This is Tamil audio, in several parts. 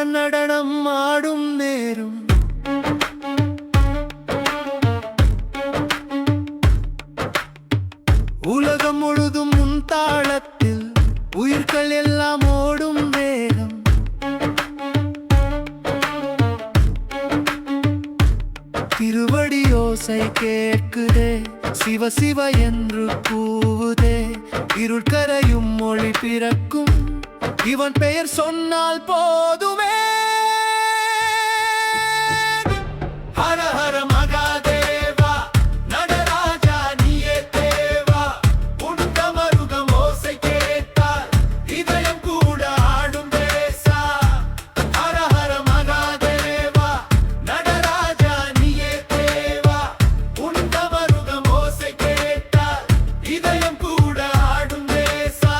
நடனம் ஆடும் நேரும் உலகம் முழுதும் உன் தாளத்தில் உயிர்கள் எல்லாம் ஓடும் வேகம். திருவடி ஓசை கேட்குதே, சிவ சிவ என்று கூவுதே. இருள் கரையும் மொழி பிறக்கும், இவன் பெயர் சொன்னால் போதுமே. ஹர ஹர மகாதேவா, நடராஜா நீயே தேவா. உன் டமருகம் ஓசை கேட்டால் இதயம் கூட ஆடும் தேசா. ஹர ஹர மகாதேவா, நடராஜா நீயே தேவா. உன் டமருகம் ஓசை கேட்டால் இதயம் கூட ஆடும் தேசா.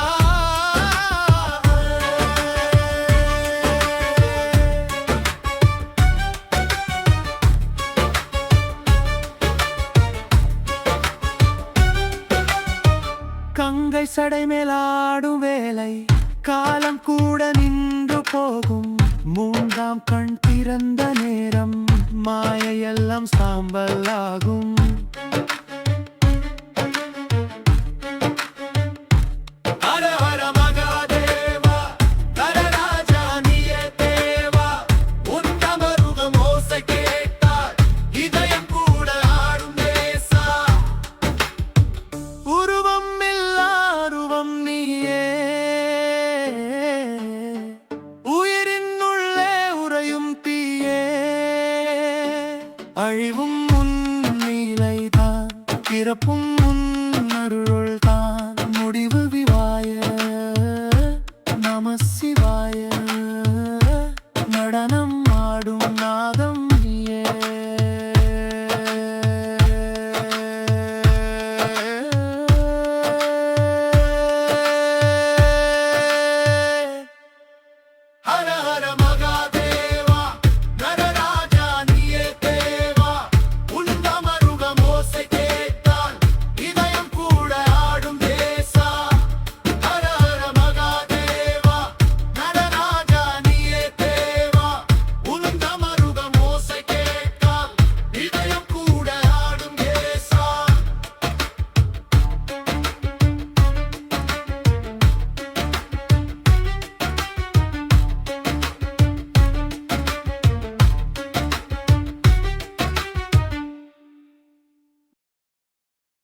கங்கை சடை மேலாடும் வேலை காலம் கூட நின்று போகும். மூன்றாம் கண் திறந்த நேரம் மாயையெல்லாம் சாம்பல் ஆகும். ஹர ஹர மகாதேவா, நடராஜா நீயே தேவா. உன் டமருகம் ஓசை கேட்டால் இதயம் கூட ஆடும் தேசா. உருவம் இல்லாருவம் நீயே, உயிரின் உள்ளே உறையும் தீயே. அழிவும் உன் நீலைதான், பிறப்பும்